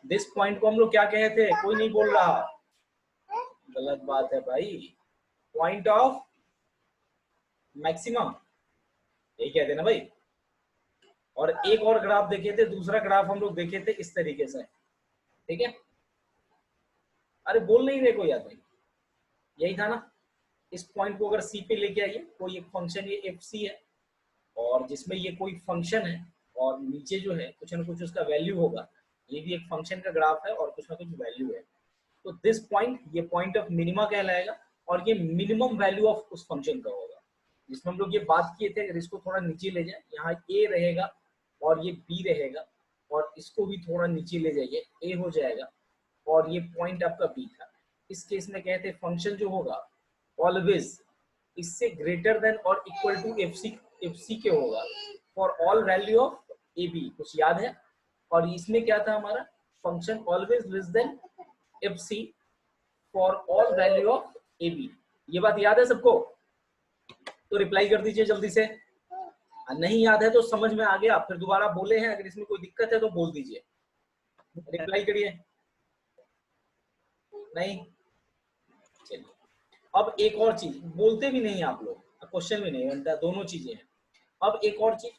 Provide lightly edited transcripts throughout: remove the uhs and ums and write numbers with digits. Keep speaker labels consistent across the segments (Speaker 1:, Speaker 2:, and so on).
Speaker 1: This point को हम लोग क्या कहे थे, कोई नहीं बोल रहा, गलत बात है भाई, पॉइंट ऑफ मैक्सिमा यही कहते हैं ना भाई। और एक और ग्राफ देखे थे, दूसरा ग्राफ हम लोग देखे थे इस तरीके से, ठीक है। अरे बोल नहीं रहे कोई आदमी, यही था ना। इस पॉइंट को अगर सी पे लेके आइए, कोई एक फंक्शन ये एफ सी है और जिसमें ये कोई फंक्शन है और नीचे जो है कुछ ना कुछ उसका वैल्यू होगा, ये भी एक फंक्शन का ग्राफ है और कुछ ना कुछ वैल्यू है। तो दिस पॉइंट, ये पॉइंट ऑफ मिनिमा कहलाएगा और ये मिनिमम वैल्यू ऑफ उस फंक्शन का होगा, जिसमें हम लोग ये बात किए थे। अगर इसको थोड़ा नीचे ले जाए, यहाँ ए रहेगा और ये बी रहेगा, और इसको भी थोड़ा नीचे ले जाइए, ए हो जाएगा और ये पॉइंट आपका बी था। इस केस में कहते हैं फंक्शन जो होगा ऑलवेज इससे ग्रेटर देन और इक्वल टू एफ सी के होगा for all value of A B, कुछ याद है। और इसमें क्या था हमारा, function always less than F C for all value of A B. ये बात याद है सबको? तो रिप्लाई कर दीजिए जल्दी से। नहीं याद है तो समझ में आ गया, फिर दोबारा बोले हैं, अगर इसमें कोई दिक्कत है तो बोल दीजिए, रिप्लाई करिए। नहीं, चलिए। अब एक और चीज, बोलते भी नहीं आप लोग, क्वेश्चन भी नहीं बनता, दोनों चीजें हैं। अब एक और चीज,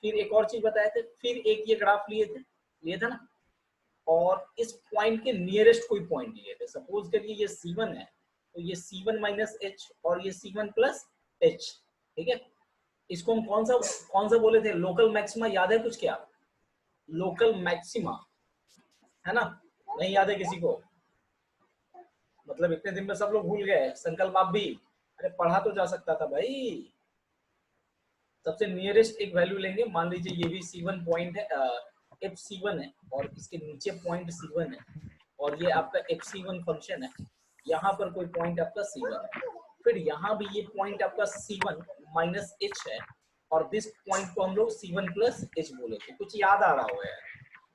Speaker 1: फिर एक और चीज बताए थे, फिर एक ये ग्राफ लिए थे ना, और इस पॉइंट के नियरेस्ट कोई पॉइंट लिए थे। सपोज करिए ये C1 है, तो ये C1 माइनस एच और ये C1 प्लस एच, ठीक है। इसको हम कौन सा बोले थे, लोकल मैक्सिमा, याद है कुछ क्या? लोकल मैक्सिमा, है ना? नहीं याद है किसी को? मतलब इतने दिन में सब लोग भूल गए, संकल्प आप भी? अरे पढ़ा तो जा सकता था भाई। सबसे नियरेस्ट एक वैल्यू लेंगे, मान लीजिए ये भी C1 पॉइंट है, एफ C1 है और इसके नीचे पॉइंट C1 है और ये आपका एफ C1 फंक्शन है, यहाँ पर कोई पॉइंट आपका C1 है, फिर यहाँ भी ये पॉइंट आपका C1 माइनस एच है और दिस पॉइंट को हम लोग C1 प्लस एच बोले थे, कुछ याद आ रहा हो यार?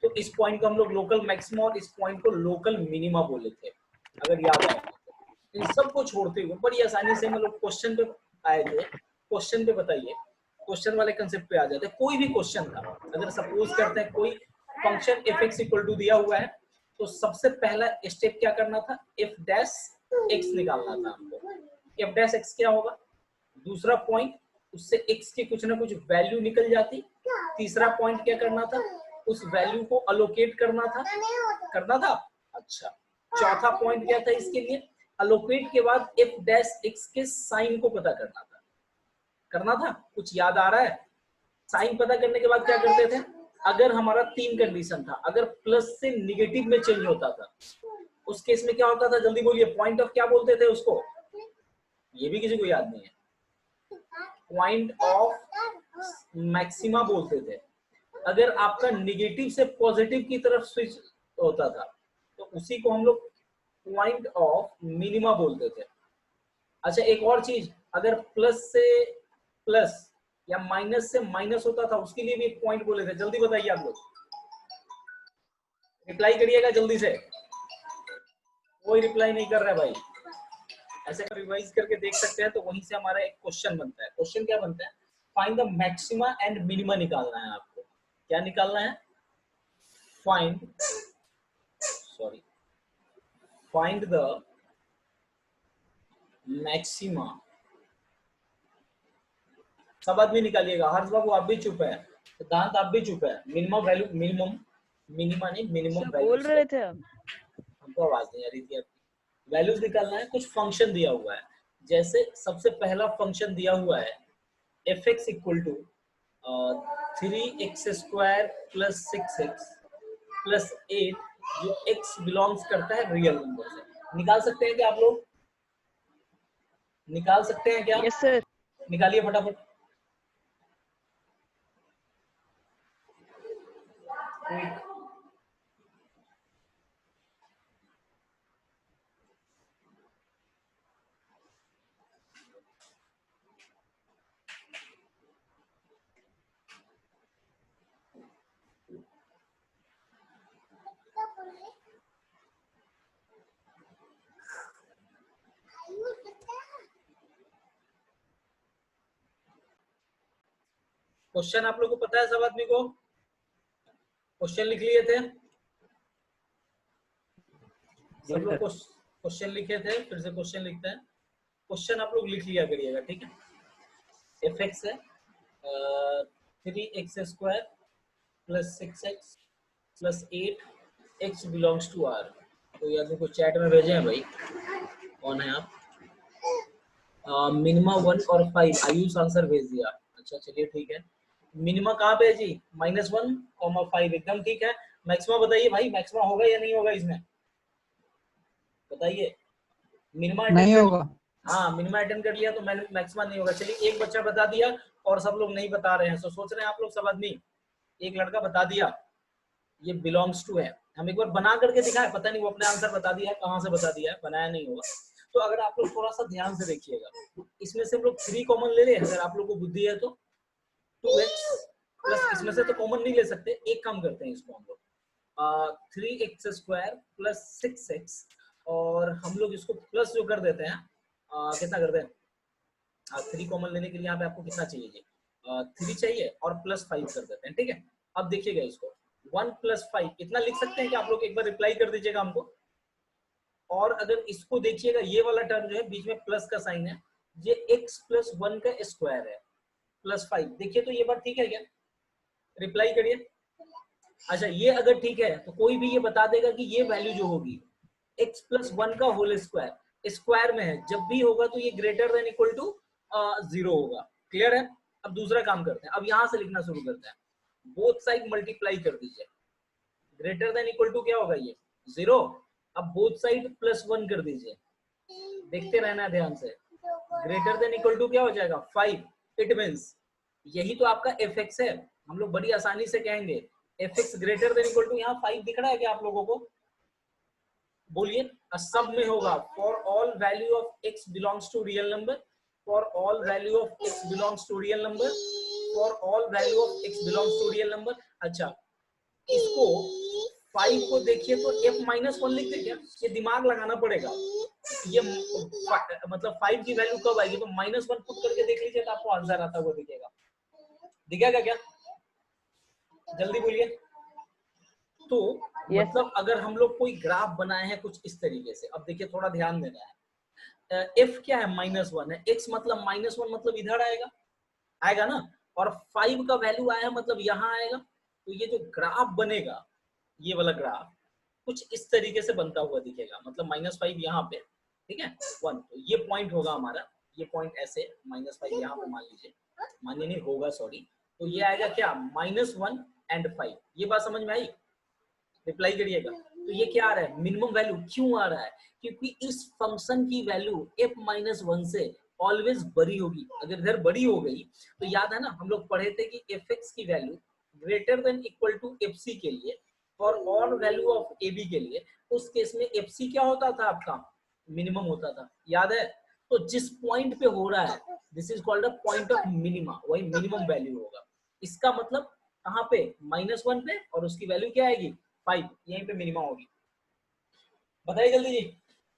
Speaker 1: तो इस पॉइंट को हम लोग लोकल मैक्सिमा और इस पॉइंट को लोकल मिनिमा बोले थे, अगर याद आए तो। इन सबको छोड़ते हुए बड़ी आसानी से हम लोग क्वेश्चन पे आए थे। क्वेश्चन पे बताइए, क्वेश्चन वाले कंसेप्ट पे आ जाते हैं। कोई भी क्वेश्चन था, अगर सपोज करते हैं कोई function F X equal to दिया हुआ है, तो सबसे पहला स्टेप क्या करना था, एफ डैश एक्स निकालना था हमको। एफ डैश एक्स क्या होगा, दूसरा पॉइंट, उससे एक्स की कुछ ना कुछ वैल्यू निकल जाती। तीसरा पॉइंट क्या करना था, उस वैल्यू को अलोकेट करना था। अच्छा, चौथा पॉइंट क्या था इसके लिए, अलोकेट के बाद एफ डैश एक्स के साइन को पता करना था। कुछ याद आ रहा है? साइन पता करने के बाद क्या करते थे, अगर हमारा तीन कंडीशन था, अगर प्लस से निगेटिव में चेंज होता था, उस केस में क्या होता था, जल्दी बोलिए, पॉइंट ऑफ क्या बोलते थे उसको? ये भी किसी को याद नहीं है, पॉइंट ऑफ मैक्सिमा बोलते थे। अगर आपका निगेटिव से पॉजिटिव की तरफ स्विच होता था, तो उसी को हम लोग पॉइंट ऑफ मिनिमा बोलते थे। अच्छा, एक और चीज, अगर प्लस से प्लस या माइनस से माइनस होता था, उसके लिए भी एक पॉइंट बोले थे। जल्दी बताइए आप लोग, रिप्लाई करिएगा जल्दी से। कोई रिप्लाई नहीं कर रहा है भाई। ऐसे रिवाइज करके देख सकते हैं, तो वहीं से हमारा एक क्वेश्चन बनता है। क्वेश्चन क्या बनता है, find the maxima and minima निकालना है आपको। क्या निकालना है, फाइंड द मैक्सिमा। सब आदमी निकालिएगा। हर्ष बाबू आप भी चुप है, सिद्धांत आप भी चुप है। मिनिमम वैल्यू, मिनिमा नहीं, मिनिमम
Speaker 2: बोल रहे थे हम।
Speaker 1: हमको आवाज नहीं आ रही थी आपकी। वैल्यूज निकालना है, कुछ फंक्शन दिया हुआ है। जैसे सबसे पहला फंक्शन दिया हुआ है F X equal to 3x² plus 6x plus 8, जो x बिलोंग्स करता है रियल नंबर से। निकाल सकते हैं क्या आप लोग? निकाल सकते हैं क्या?
Speaker 2: Yes sir.
Speaker 1: निकालिए फटाफट। क्वेश्चन आप लोग को पता है सब आदमी को? क्वेश्चन लिख लिए थे? सब लोग क्वेश्चन लिखे थे, फिर से क्वेश्चन लिखते हैं। क्वेश्चन आप लोग लिख लिया करिएगा, ठीक है। एफ एक्स है 3x² plus 6x plus 8 x belongs to R। तो ये आदमी को चैट में भेजे हैं भाई, कौन है आप? मिनिमा 1 और 5 आयुष आंसर भेज दिया। अच्छा चलिए ठीक है। मिनिमा कहाँ पे है जी? -1, 5 एकदम ठीक है। मैक्सिमा बताइए भाई, मैक्सिमा होगा या नहीं होगा इसमें, बताइए। मिनिमा अटेंड
Speaker 2: नहीं
Speaker 1: कर,
Speaker 2: होगा।
Speaker 1: हाँ मिनिमा अटेंड कर लिया तो मैक्सिमा नहीं होगा। चलिए एक बच्चा बता दिया और सब लोग नहीं बता रहे हैं, तो सोच रहे हैं आप लोग सब आदमी। एक लड़का बता दिया ये बिलोंग्स टू है, हम एक बार बना करके दिखाए, पता नहीं वो अपने आंसर बता दिया है, कहाँ से बता दिया है, बनाया नहीं होगा। तो अगर आप लोग थोड़ा सा ध्यान से देखिएगा, इसमें से हम लोग 3 कॉमन ले ले, अगर आप लोग को बुद्धि है तो 2x प्लस, इसमें से तो कॉमन नहीं ले सकते, एक काम करते हैं इसको हम लोग 3x² प्लस 6x, और हम लोग इसको प्लस जो कर देते हैं, कितना करते हैं, 3 कॉमन लेने के लिए यहाँ पे आपको कितना चाहिए जी, 3 चाहिए और प्लस 5 कर देते हैं, ठीक है। अब देखिएगा इसको 1 + 5 इतना लिख सकते हैं कि आप लोग एक बार रिप्लाई कर दीजिएगा हमको। और अगर इसको देखिएगा, ये वाला टर्म जो है बीच में प्लस का साइन है, ये x + 1 का स्क्वायर है प्लस 5। देखिए तो ये बात ठीक है क्या, रिप्लाई करिए। अच्छा ये अगर ठीक है तो कोई भी ये बता देगा कि ये वैल्यू जो होगी x + 1 का होल स्क्वायर स्क्वायर में है, जब भी होगा तो ये ग्रेटर देन इक्वल टू 0 होगा। क्लियर है। अब दूसरा काम करते हैं, अब यहां से लिखना शुरू करते हैं। बोथ साइड मल्टीप्लाई कर दीजिए, ग्रेटर देन इक्वल टू क्या होगा ये 0। अब बोथ साइड +1 कर दीजिए, देखते रहना ध्यान से, ग्रेटर देन इक्वल टू क्या हो जाएगा 5। इट मींस यही तो आपका एफ एक्स है, हम लोग बड़ी आसानी से कहेंगे F X greater than equal to, यहाँ 5 दिख रहा है क्या आप लोगों को, बोलिए। सब में होगा for all value of x belongs to real number, for all value of x belongs to real number, for all value of x belongs to real number. अच्छा इसको 5 को देखिए तो f-1 लिख दे क्या, ये दिमाग लगाना पड़ेगा। ये मतलब 5 की वैल्यू कब आएगी, तो -1 पुट करके देख लीजिए तो आपको आंसर आता हुआ दिखेगा। दिखेगा क्या, जल्दी बोलिए। तो मतलब अगर हम लोग कोई ग्राफ बनाए हैं कुछ इस तरीके से, अब देखिए थोड़ा ध्यान देना है, f क्या है -1 है, x मतलब -1 मतलब इधर आएगा, आएगा ना, और 5 का वैल्यू आया मतलब यहाँ आएगा। तो ये जो ग्राफ बनेगा, ये वाला ग्राफ कुछ इस तरीके से बनता हुआ दिखेगा, मतलब -5 यहाँ पे, ठीक है 1, तो ये पॉइंट होगा हमारा, ये पॉइंट ऐसे -5 यहाँ पे मान लीजिए, मानिए नहीं होगा सॉरी, तो ये आएगा क्या -1 एंड 5। ये बात समझ में आई, रिप्लाई करिएगा। तो ये क्या आ रहा है, मिनिमम वैल्यू क्यों आ रहा है, क्योंकि इस फंक्शन की वैल्यू f-1 से ऑलवेज बड़ी होगी। अगर इधर बड़ी हो गई तो याद है ना हम लोग पढ़े थे कि fx की value greater than equal to fc के लिए, for all value of ab के लिए, उस केस में fc क्या होता था आपका, मिनिमम होता था, याद है। तो जिस पॉइंट पे हो रहा है this is called a point of minima, वही मिनिमम वैल्यू होगा। इसका मतलब कहाँ पे, -1 पे, और उसकी वैल्यू क्या आएगी 5, यहीं पे मिनिमम होगी। बताइए जल्दी जी।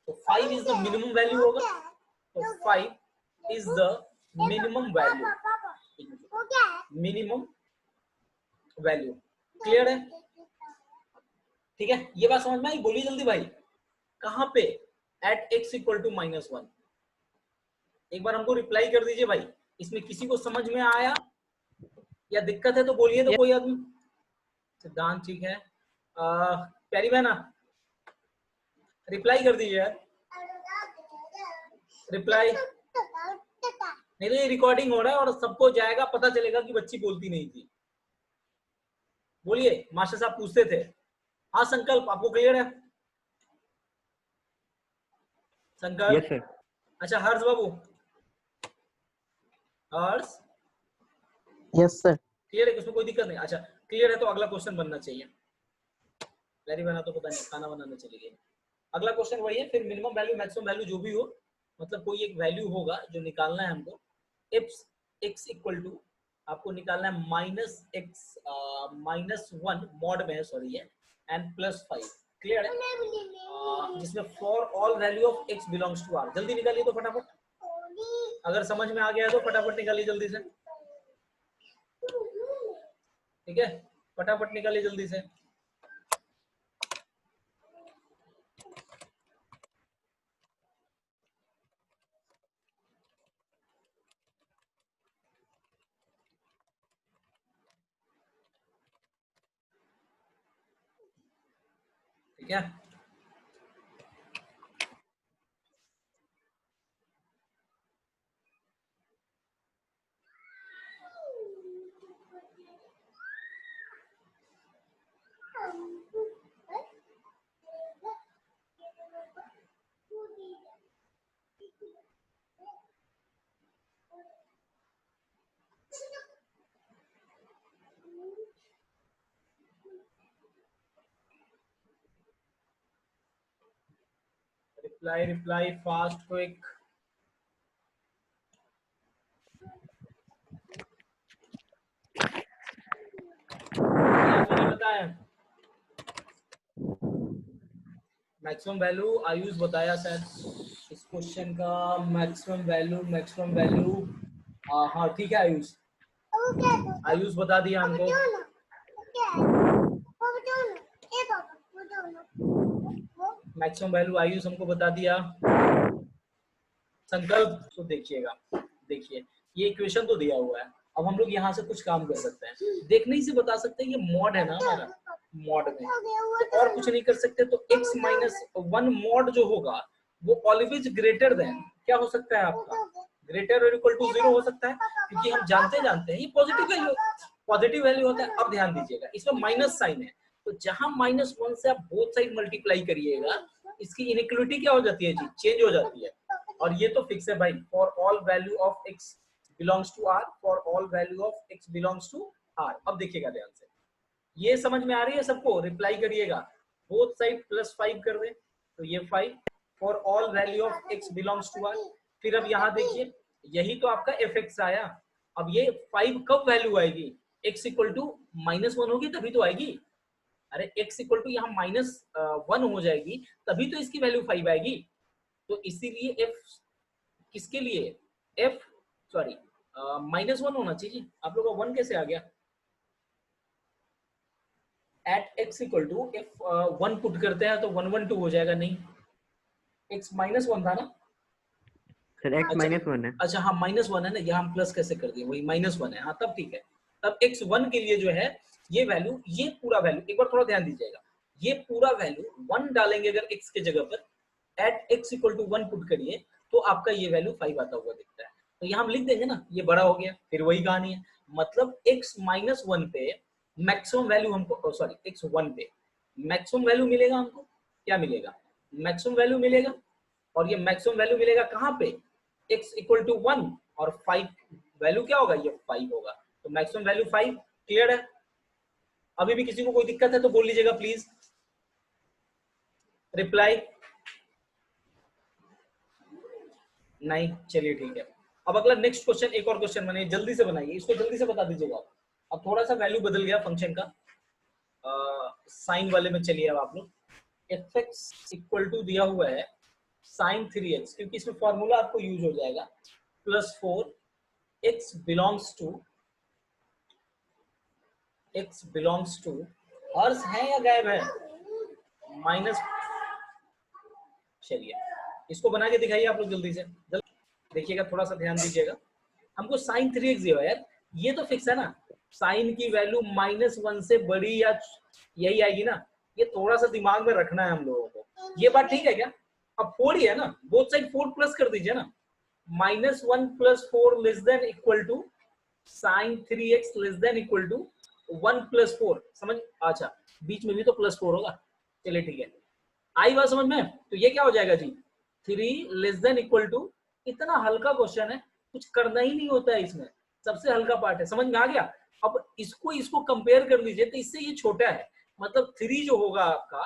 Speaker 1: तो 5 इज द मिनिमम वैल्यू होगा, तो 5 is the minimum value, minimum value. Clear है, ठीक है। ये बात समझ में आई, बोलिए जल्दी भाई। कहां पे, एट x = -1। एक बार हमको रिप्लाई कर दीजिए भाई, इसमें किसी को समझ में आया या दिक्कत है तो बोलिए तो कोई आदमी। सिद्धांत ठीक है, प्यारी बहना रिप्लाई कर दीजिए यार, रिप्लाई नहीं तो ये रिकॉर्डिंग हो रहा है और सबको जाएगा, पता चलेगा कि बच्ची बोलती नहीं थी। बोलिए, मास्टर साहब पूछते थे। हाँ संकल्प, आपको क्लियर है संकल्प?
Speaker 3: Yes sir.
Speaker 1: अच्छा हर्ष बाबू, हर्ष
Speaker 2: यस सर।
Speaker 1: क्लियर है, उसमें कोई दिक्कत नहीं। अच्छा क्लियर है तो अगला क्वेश्चन बनना चाहिए। वेरी बना तो पता नहीं, खाना बनाने चली गई। अगला क्वेश्चन वही है, फिर मिनिमम वैल्यू मैक्सिमम वैल्यू जो भी हो, मतलब कोई एक वैल्यू होगा जो निकालना है हमको। इफ x इक्वल टू आपको निकालना है -1 मॉड में है सॉरी ये, एंड +5। क्लियर है, जिसमें for all value of x belongs to r। जल्दी निकालिए तो फटाफट, अगर समझ में आ गया है तो फटाफट निकालिए जल्दी से, ठीक है फटाफट निकालिए जल्दी से। ठीक है। Reply fast quick. मैंने बताया मैक्सिमम वैल्यू आयुष बताया शायद इस क्वेश्चन का। मैक्सिमम वैल्यू हाँ ठीक है आयुष, आयुष बता दिया हमको। मैक्सिमम वैल्यू आयुष हमको बता दिया। संकल्प तो देखिएगा, देखिए ये इक्वेशन तो दिया हुआ है, अब हम लोग यहाँ से कुछ काम कर सकते हैं, देखने ही से बता सकते हैं। ये मॉड है ना हमारा, मॉड में तो और कुछ नहीं कर सकते। तो x माइनस 1 मॉड जो होगा वो ऑलवेज ग्रेटर देन क्या हो सकता है आपका, ग्रेटर और इक्वल टू 0 हो सकता है, क्योंकि हम जानते हैं ये पॉजिटिव वैल्यू होता है। अब ध्यान दीजिएगा इसमें माइनस साइन है, तो जहां -1 से आप बोथ साइड मल्टीप्लाई करिएगा इसकी इनइक्वालिटी क्या हो जाती है जी, चेंज हो जाती है। और ये तो फिक्स है भाई, for all value of x belongs to r, for all value of x belongs to r। अब देखिएगा ध्यान से, ये समझ में आ रही है सबको, रिप्लाई करिएगा। बोथ साइड +5 कर दे तो ये 5 for all value of x belongs to r। फिर अब यहाँ देखिए यही तो आपका fx आया। अब ये 5 कब वैल्यू आएगी, x इक्वल टू -1 होगी तभी तो आएगी। अरे x इक्वल टू यहाँ -1 हो जाएगी तभी तो इसकी वैल्यू 5 आएगी। तो इसीलिए f किसके लिए, f सॉरी -1 होना चाहिए। आप लोगों का 1 कैसे आ गया। At x equal to if 1 put करते हैं तो 112 हो जाएगा, नहीं x -1 था ना
Speaker 2: सर x -1 है।
Speaker 1: अच्छा हाँ -1 है ना, यहाँ हम प्लस कैसे कर दिए, वही -1 है। हाँ तब ठीक है, तब x1 के लिए जो है ये वैल्यू, ये पूरा वैल्यू एक बार थोड़ा ध्यान दीजिएगा, ये पूरा वैल्यू 1 डालेंगे अगर x के जगह पर, at x equal to 1 put करिए तो आपका ये वैल्यू 5 आता हुआ दिखता है। तो यहाँ हम लिख देंगे ना, ये बड़ा हो गया, फिर वही कहानी है। मतलब x -1 पे मैक्सिमम वैल्यू हमको, सॉरी x1 पे मैक्सिमम वैल्यू मिलेगा हमको, क्या मिलेगा, मैक्सिमम वैल्यू मिलेगा। और ये मैक्सिमम वैल्यू मिलेगा कहाँ पे, x इक्वल टू 1 और 5 वैल्यू क्या होगा, ये 5 होगा। तो मैक्सिमम वैल्यू 5, क्लियर है। अभी भी किसी को कोई दिक्कत है तो बोल लीजिएगा प्लीज, रिप्लाई नहीं, चलिए ठीक है। अब अगला नेक्स्ट क्वेश्चन, एक और क्वेश्चन बनाइए, जल्दी से बनाइए, इसको जल्दी से बता दीजिएगा। अब थोड़ा सा वैल्यू बदल गया फंक्शन का, साइन वाले में चलिए। अब आप लोग fx इक्वल टू दिया हुआ है sin 3x, क्योंकि इसमें फॉर्मूला आपको यूज हो जाएगा, +4 x बिलोंग्स टू हर्ष है या गायब है, माइनस। चलिए इसको बना के दिखाइए आप लोग जल्दी से, देखिएगा थोड़ा सा ध्यान दीजिएगा। हमको sin 3x दिया यार, ये तो फिक्स है ना, साइन की वैल्यू -1 से बड़ी या यही आएगी ना, ये थोड़ा सा दिमाग में रखना है हम लोगों को। ये बात ठीक है क्या, अब 4 ही है ना, बोथ साइड 4 प्लस कर दीजिए ना, -1 + 4 less than equal to sin 3x less than equal to 1 + 4, समझ, अच्छा बीच में भी तो +4 होगा, चलिए ठीक है, आई बात समझ में। तो ये क्या हो जाएगा जी, 3 लेस देन इक्वल टू, इतना हल्का क्वेश्चन है, कुछ करना ही नहीं होता है इसमें, सबसे हल्का पार्ट है, समझ में आ गया। अब इसको कंपेयर कर लीजिए तो इससे ये छोटा है, मतलब 3 जो होगा आपका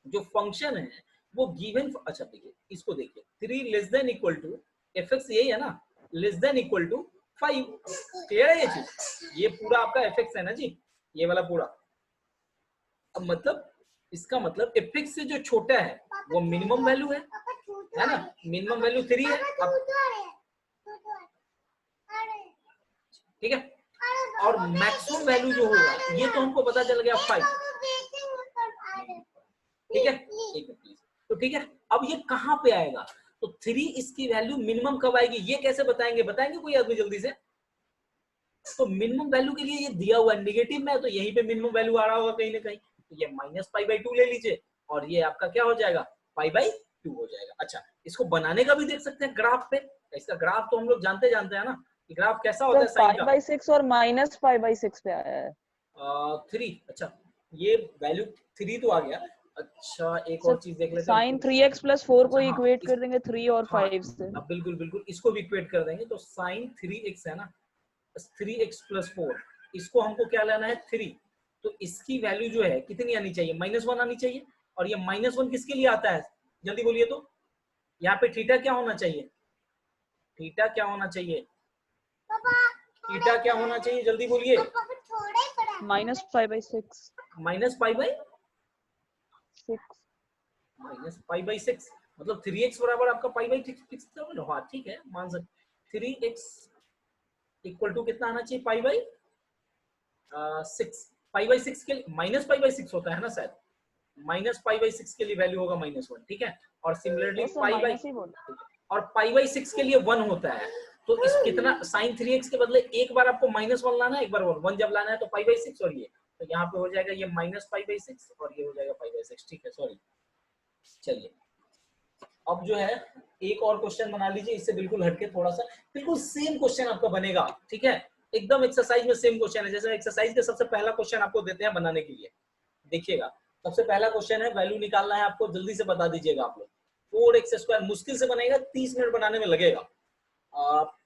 Speaker 1: जो फंक्शन है वो गिवन, अच्छा देखिए इसको देखिए, 3 less than equal to fx, यही है ना, less than equal to 5, clear है ये चीज, ये पूरा आपका fx है ना जी, ये वाला पूरा। अब मतलब इसका मतलब fx से जो छोटा है वो मिनिमम वैल्यू है ना, मिनिमम वैल्यू 3 है। अब ठीक है, और मैक्सिमम वैल्यू जो होगा ये तो हमको पता चल गया 5, ठीक है, ठीक है प्लीज। तो ठीक है, अब ये कहाँ पे आएगा, तो 3 इसकी वैल्यू मिनिमम कब आएगी, ये कैसे बताएंगे, बताएंगे कोई आदमी जल्दी से। तो मिनिमम वैल्यू के लिए ये दिया हुआ है नेगेटिव में, तो यहीं पे मिनिमम वैल्यू आ रहा होगा कहीं ना कहीं, तो ये -π/2 ले लीजिए, और ये आपका क्या हो जाएगा, पाई बाई 2 हो जाएगा। अच्छा, इसको बनाने का भी देख सकते हैं ग्राफ पे। इसका ग्राफ तो हम लोग जानते हैं ना, कि ग्राफ कैसा होता है साइन का।
Speaker 3: π/6 और -π/6 पे आया है
Speaker 1: 3। अच्छा, ये वैल्यू 3 तो आ गया। अच्छा, एक
Speaker 3: सर।
Speaker 1: और चीज देख लेते हैं।
Speaker 3: sin 3x + 4 को
Speaker 1: हाँ,
Speaker 3: इक्वेट कर देंगे 3 और 5 से।
Speaker 1: अब बिल्कुल बिल्कुल इसको भी इक्वेट कर देंगे। तो साइन 3x है ना, 3x + 4, इसको हमको क्या लेना है 3। तो इसकी वैल्यू जो है कितनी आनी चाहिए, -1 आनी चाहिए। और ये -1 किसके लिए आता है, जल्दी बोलिए तो। यहाँ पे थीटा क्या होना चाहिए, थीटा क्या होना चाहिए, थीटा क्या होना चाहिए, जल्दी बोलिए।
Speaker 3: -π/6
Speaker 1: -π/6 मतलब 3x बराबर आपका π/6। हाँ ठीक है, मान सकते। 3x इक्वल टू कितना आना चाहिए, π/6। π/6 के लिए -π/6 होता है ना शायद, -π/6 के लिए वैल्यू होगा -1, ठीक है। और सिमिलरली और π/6 के लिए 1 होता है। तो इस कितना sin 3x के बदले एक बार आपको -1 लाना है, एक बार 1 जब लाना है तो π/6। और ये तो यहाँ पे हो जाएगा ये -π/6 और ये हो जाएगा π/6, ठीक है। सॉरी, चलिए अब जो है एक और क्वेश्चन बना लीजिए, इससे बिल्कुल हटके थोड़ा सा, बिल्कुल सेम क्वेश्चन आपका बनेगा, ठीक है। एकदम एक्सरसाइज में सेम क्वेश्चन है। जैसे एक्सरसाइज का सबसे पहला क्वेश्चन आपको देते हैं बनाने के लिए, देखिएगा। सबसे पहला क्वेश्चन है, वैल्यू निकालना है आपको, जल्दी से बता दीजिएगा आप लोग। 4x² मुश्किल से बनेगा, 30 मिनट बनाने में लगेगा।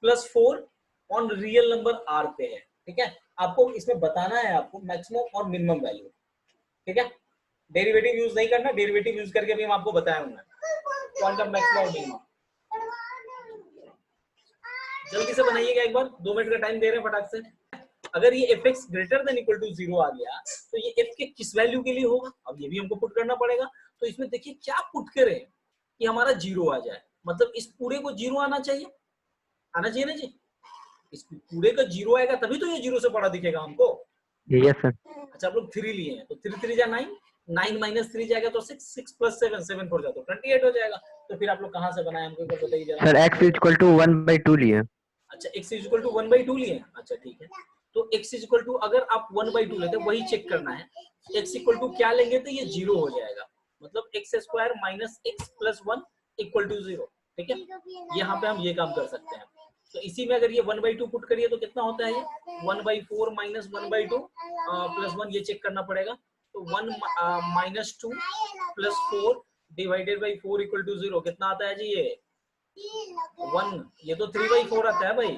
Speaker 1: +4 ऑन रियल नंबर r पे है, ठीक है। आपको इसमें बताना है आपको मैक्सिमम और मिनिमम वैल्यू, ठीक है। डेरिवेटिव यूज नहीं करना, डेरिवेटिव यूज करके भी हम आपको बताया हूँ क्वांटम मैक्सिमम और मिनिमम। जल्दी से बनाइएगा एक बार, 2 मिनट का टाइम दे रहे हैं फटाक से। अगर ये fx greater than equal to 0 आ गया तो ये f के किस वैल्यू के लिए होगा, अब ये भी हमको पुट करना पड़ेगा। तो इसमें देखिए क्या पुट करें कि हमारा 0 आ जाए, मतलब इस पूरे को 0 आना चाहिए, आना चाहिए ना जी। इस पूरे का 0 आएगा तभी तो ये 0 से बड़ा दिखेगा हमको।
Speaker 2: Yes sir.
Speaker 1: अच्छा, आप लोग 3 लिए हैं तो 3 3 जा 9, 9 - 3 जाएगा तो 6, 6 + 7, 7 4 जाए तो 28 हो जाएगा। तो फिर आप लोग कहाँ से बनाए हमको एक बार बताइए जरा।
Speaker 2: सर x = 1/2 लिए।
Speaker 1: अच्छा, x = 1/2 लिए। अच्छा ठीक है, तो x = अगर आप 1/2 लेते हैं, वही चेक करना है। x = क्या लेंगे तो ये 0 हो जाएगा, मतलब x² - x + 1 = 0, ठीक है। यहाँ पे हम ये काम कर सकते हैं। तो इसी में अगर ये 1/2 पुट करिए तो कितना होता है ये 1/4 - 1/2 + 1, ये चेक करना पड़ेगा। तो 1 - 2 + 4 / 4 = 0, कितना आता है जी ये 1। ये तो 3/4 आता है भाई।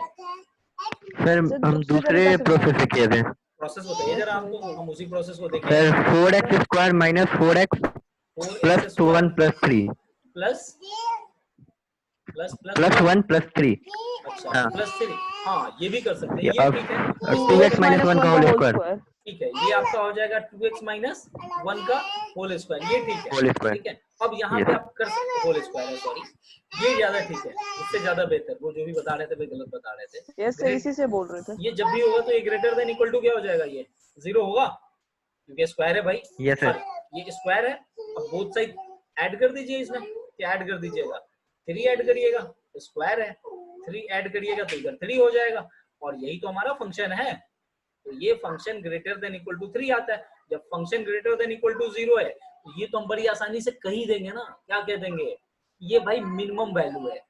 Speaker 2: सर हम दूसरे प्रोसेस से किए थे।
Speaker 1: प्रोसेस बताइए जरा हमको, हम उसी प्रोसेस को देखें।
Speaker 2: Sir 4x² - 4x + 1 + 3
Speaker 1: plus
Speaker 2: 1 + 3।
Speaker 1: अच्छा, +3, हाँ ये भी कर सकते हैं,
Speaker 2: ये
Speaker 1: ये
Speaker 2: अब
Speaker 1: ठीक है।
Speaker 2: 2x - 1 का होल स्क्वायर।
Speaker 1: ठीक है, ये आपका हो जाएगा 2x - 1 का होल स्क्वायर, ये ठीक है,
Speaker 2: होल स्क्वायर।
Speaker 1: ठीक है। अब यहाँ पे आप कर सकते होल स्क्वायर है, सॉरी ये ज्यादा ठीक है, उससे ज्यादा बेहतर। वो जो भी बता रहे थे वे गलत बता रहे थे।
Speaker 3: यस सर, इसी से बोल रहे थे।
Speaker 1: ये जब भी होगा तो ये ग्रेटर देन इक्वल टू क्या हो जाएगा, ये 0 होगा क्योंकि स्क्वायर है भाई।
Speaker 2: Yes sir.
Speaker 1: ये स्क्वायर है। अब बोथ साइड ऐड कर दीजिए, इसमें क्या ऐड कर दीजिएगा 3 ऐड करिएगा तो स्क्वायर है, 3 ऐड करिएगा तो इधर 3 हो जाएगा। और यही तो हमारा फंक्शन है। तो ये function greater than equal to 3 आता है। जब function greater than equal to 0 है तो ये तो हम बड़ी आसानी से कह ही देंगे ना, क्या कह देंगे, ये भाई मिनिमम वैल्यू है।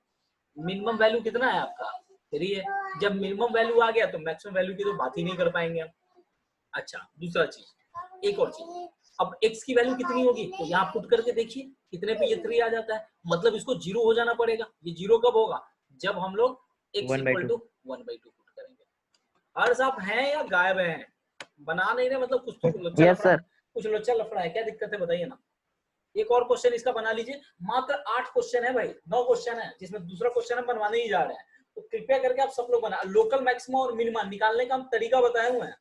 Speaker 1: मिनिमम वैल्यू कितना है आपका 3 है। जब मिनिमम वैल्यू आ गया तो मैक्सिमम वैल्यू की तो बात ही नहीं कर पाएंगे हम। अच्छा, दूसरा चीज, एक और चीज, अब x की वैल्यू कितनी होगी तो यहाँ पुट करके देखिए कितने पे ये 3 आ जाता है, मतलब इसको 0 हो जाना पड़ेगा। ये 0 कब होगा, जब हम लोग x = 1/2 पुट करेंगे। हर साहब हैं या गायब हैं, बना नहीं रहे, मतलब कुछ तो लोचा लफड़ा है, कुछ लोचा लफड़ा है, क्या दिक्कत है बताइए ना। एक और क्वेश्चन इसका बना लीजिए। मात्र 8 क्वेश्चन है भाई, 9 क्वेश्चन है, जिसमें दूसरा क्वेश्चन हम बनवाने ही जा रहे हैं। तो कृपया करके आप सब लोग बना, लोकल मैक्सिमम और मिनिमा निकालने का हम तरीका बताए हुए हैं,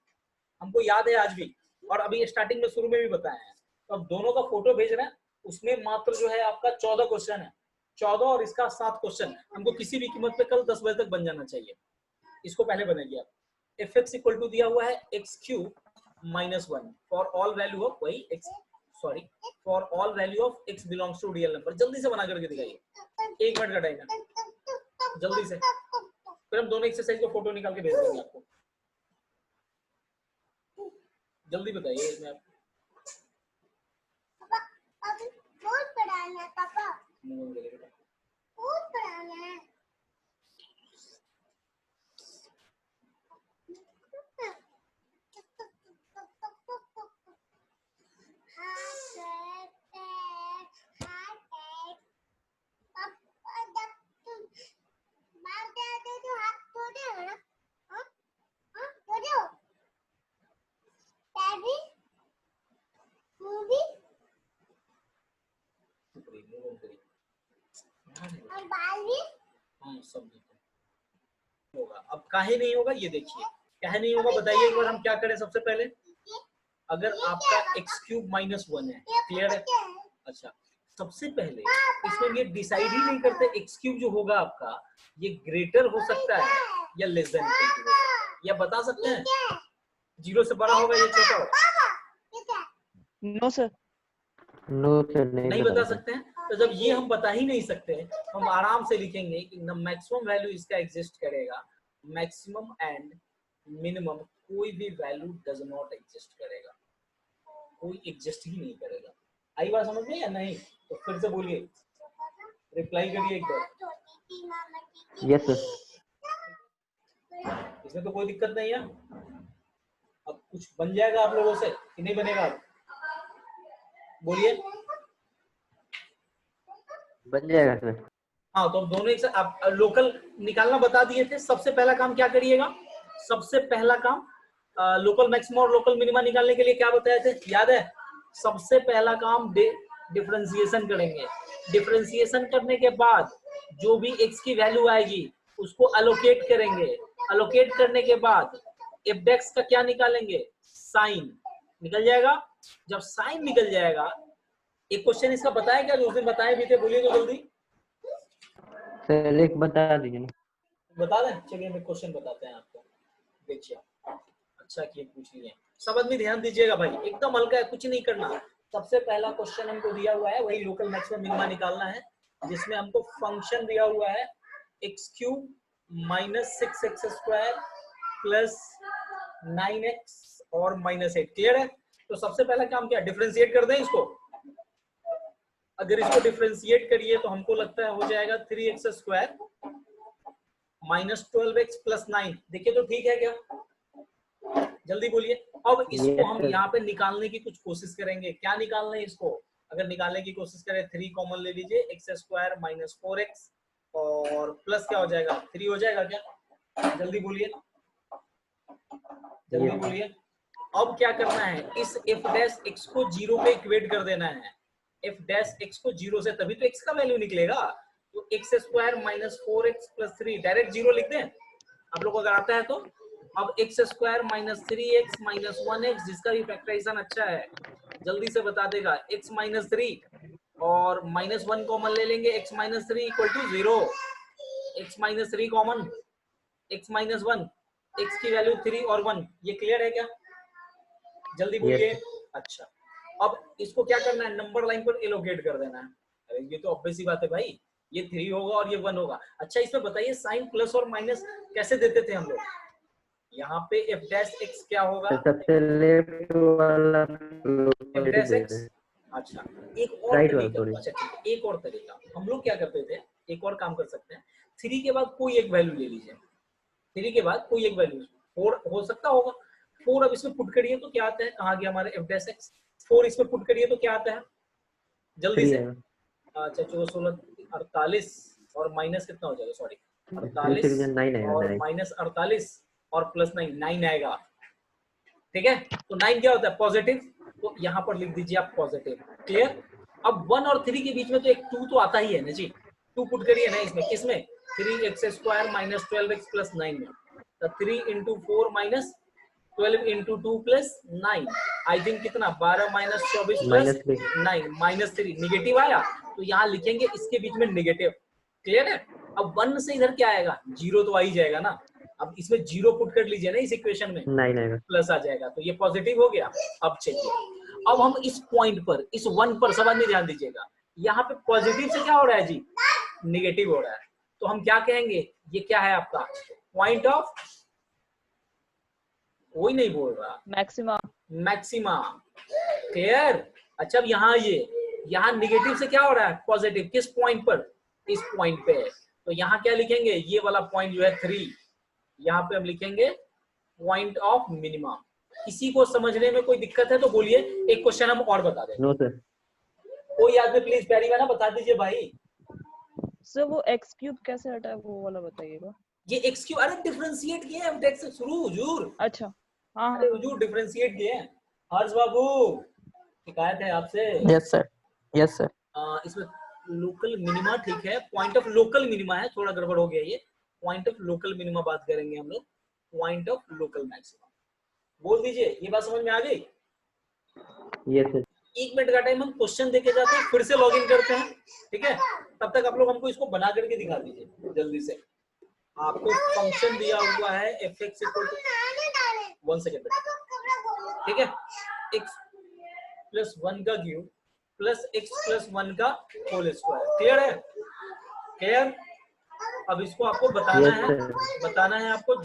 Speaker 1: हमको याद है आज भी, और अभी स्टार्टिंग में शुरू में भी बताया है। तो अब दोनों का फोटो भेज रहे हैं, उसमें मात्र जो है आपका 14 क्वेश्चन है, 14 और इसका 7 क्वेश्चन। हमको किसी भी कीमत पे कल 10 बजे तक बन जाना चाहिए। इसको पहले बनाइए आप। fx = दिया हुआ है x³ - 1 for all value of वही x, sorry for all value of x belongs to real number. जल्दी से बना करके दिखाइए, 1 मिनट का टाइम है, जल्दी से। फिर हम दोनों एक्सरसाइज का फोटो निकाल के भेज देंगे आपको। जल्दी बताइए इसमें आप। मिनिमम करिए बेटा। मिनिमम करिए। हाँ सब होगा। अब काहे नहीं होगा ये देखिए, काहे नहीं होगा बताइए एक बार। हम क्या करें सबसे पहले, अगर आपका x क्यूब माइनस 1 है, क्लियर है? अच्छा, सबसे पहले इसमें ये डिसाइड ही नहीं करते x क्यूब जो होगा आपका ये ग्रेटर हो सकता है या लेस देन इक्वल टू हो सकता है, या बता सकते हैं? 0 से बड़ा होगा या छोटा होगा?
Speaker 3: No sir.
Speaker 2: नो सर,
Speaker 1: नहीं बता सकते हैं। तो जब ये हम बता ही नहीं सकते, हम आराम से लिखेंगे कि मैक्सिमम वैल्यू इसका एग्जिस्ट करेगा, मैक्सिमम एंड मिनिमम कोई भी वैल्यू डज नॉट एग्जिस्ट करेगा, कोई एग्जिस्ट ही नहीं करेगा। आई बात समझ में या नहीं? तो फिर से बोलिए, रिप्लाई करिए एक बार।
Speaker 2: Yes sir.
Speaker 1: इसमें तो कोई दिक्कत नहीं है। अब कुछ बन जाएगा आप लोगों से कि नहीं बनेगा? बोलिए।
Speaker 2: बन जाएगा सर।
Speaker 1: हाँ, तो दोनों एक साथ आप लोकल निकालना बता दिए थे। सबसे पहला काम क्या करिएगा? सबसे पहला काम लोकल मैक्सिमम और लोकल मिनिमा निकालने के लिए क्या बताए थे, याद है? सबसे पहला काम डिफरेंशिएशन करेंगे। डिफरेंशिएशन करने के बाद जो भी x की वैल्यू आएगी उसको अलोकेट करेंगे। अलोकेट करने के बाद f(x) का क्या निकालेंगे? साइन निकल जाएगा। जब साइन निकल जाएगा, एक क्वेश्चन इसका बताया क्या जो उस दिन बताए भी थे, बोलिए तो जल्दी।
Speaker 2: सर एक बता दीजिए ना।
Speaker 1: बता दें? चलिए हम क्वेश्चन बताते हैं आपको, देखिए। अच्छा किए पूछ लिए। सब आदमी ध्यान दीजिएगा भाई, एकदम हल्का है, कुछ नहीं करना। सबसे पहला क्वेश्चन हमको दिया हुआ है वही लोकल मैक्सिमम मिनिमा निकालना है, जिसमें हमको फंक्शन दिया हुआ है x cube minus 6x square plus 9x और माइनस 8। क्लियर है? तो सबसे पहला काम क्या, डिफरेंशिएट कर दें इसको। अगर इसको डिफरेंशिएट करिए तो हमको लगता है हो जाएगा 3x square minus 12x plus 9। देखिए तो ठीक है क्या? जल्दी बोलिए। अब इसको हम यहाँ पे निकालने की कुछ कोशिश करेंगे। क्या निकालना है इसको? अगर निकालने की कोशिश करें 3 कॉमन ले लीजिए, एक्स स्क्वायर माइनस 4x और प्लस क्या हो जाएगा, 3 हो जाएगा क्या? जल्दी बोलिए, जल्दी बोलिए। अब क्या करना है, इस f डैश x को 0 पे इक्वेट कर देना है। f डैश x को 0 से, तभी तो x का वैल्यू निकलेगा। तो x square minus 4x plus 3 direct 0 लिख दें आप लोग को अगर आता है तो। अब x square minus 3x minus 1x, जिसका भी फैक्टराइजेशन अच्छा है जल्दी से बता देगा, x माइनस 3 और माइनस 1 कॉमन ले लेंगे, x minus 3 equal to 0। x minus 3 common, x minus 1, x की वैल्यू 3 और 1। ये क्लियर है क्या? जल्दी बोलिए। अच्छा, अब इसको क्या करना है, नंबर लाइन पर एलोकेट कर देना है। अरे ये तो ऑब्वियस ही बात है भाई, ये 3 होगा और ये 1 होगा। अच्छा, इसमें बताइए साइन प्लस और माइनस कैसे देते थे हम लोग? यहाँ पे f डैश x क्या होगा?
Speaker 2: सबसे लेफ्ट वाला
Speaker 1: f डैश x। अच्छा, एक और तरीका, अच्छा ठीक, एक और तरीका हम लोग क्या करते थे, एक और काम कर सकते हैं। 3 के बाद कोई एक वैल्यू ले लीजिए, 3 के बाद कोई एक वैल्यू, 4 हो सकता होगा। 4 अब इसमें पुट करिए तो क्या आता है, कहाँ गया हमारे f डैश x? 4 इसमें पुट करिए तो क्या आता है जल्दी से? अच्छा 16 48 और माइनस कितना हो जाएगा, सॉरी 48 और माइनस 48 और प्लस 9 आएगा। ठीक है, तो 9 क्या होता है, पॉजिटिव। तो यहाँ पर लिख दीजिए आप पॉजिटिव। क्लियर? अब 1 और 3 के बीच में तो एक 2 तो आता ही है ना जी, 2 पुट करिए ना इसमें। किसमें? 3x square minus 12x plus 9 में। तो 3 into 4 minus 12 into 2 plus 9, I think कितना, 12 माइनस 24 प्लस 9 माइनस 3, निगेटिव आया। तो यहाँ लिखेंगे इसके बीच में निगेटिव। क्लियर है? अब 1 से इधर क्या आएगा, 0 तो आ ही जाएगा ना। अब इसमें 0 पुट कर लीजिए ना इस इक्वेशन में, 9 आएगा, प्लस आ जाएगा, तो ये पॉजिटिव हो गया। अब चलिए, अब हम इस पॉइंट पर, इस 1 पर सब आदमी ध्यान दीजिएगा, यहाँ पे पॉजिटिव से क्या हो रहा है जी, निगेटिव हो रहा है। तो हम क्या कहेंगे, ये क्या है आपका पॉइंट ऑफ, कोई नहीं बोल रहा, मैक्सिमा। मैक्सिमा। क्लियर? अच्छा अब यहाँ ये यहाँ निगेटिव से क्या हो रहा है, पॉजिटिव। किस पॉइंट पर, इस पॉइंट पे है। तो यहाँ क्या लिखेंगे, ये वाला पॉइंट जो है 3, यहाँ पे हम लिखेंगे पॉइंट ऑफ मिनिमा। किसी को समझने में कोई दिक्कत है तो बोलिए, एक क्वेश्चन हम और बता दें।
Speaker 2: No sir.
Speaker 1: कोई आदमी प्लीज पैरी में ना बता दीजिए भाई।
Speaker 3: सर वो x क्यूब कैसे हटा है वो वाला बताइएगा।
Speaker 1: ये एक्स क्यू, अरे डिफरेंशिएट किए हम टेक्स्ट से शुरू हुजूर।
Speaker 3: अच्छा हाँ
Speaker 1: अरे हुजूर डिफरेंशिएट किए हैं। हर्ष बाबू शिकायत है आपसे।
Speaker 2: Yes sir, yes sir.
Speaker 1: इसमें लोकल मिनिमा ठीक है, पॉइंट ऑफ लोकल मिनिमा है, थोड़ा गड़बड़ हो गया ये। पॉइंट ऑफ लोकल मिनिमा बात करेंगे हम लोग, पॉइंट ऑफ लोकल मैक्सिमम। बोल दीजिए, ये बात समझ में आ गई?
Speaker 2: Yes sir.
Speaker 1: 1 मिनट का टाइम हम क्वेश्चन देके जाते हैं, फिर से लॉग इन करते हैं, ठीक है? तब तक आप लोग हमको इसको बना करके दिखा दीजिए जल्दी से। आपको फंक्शन दिया हुआ है fx इक्वल टू 1 सेकेंड, ठीक है, x प्लस 1 का क्यूब प्लस x प्लस 1 का होल स्क्वायर। क्लियर है? क्लियर? अब इसको आपको बताना
Speaker 2: Yes,
Speaker 1: है,
Speaker 2: sir.
Speaker 1: बताना है आपको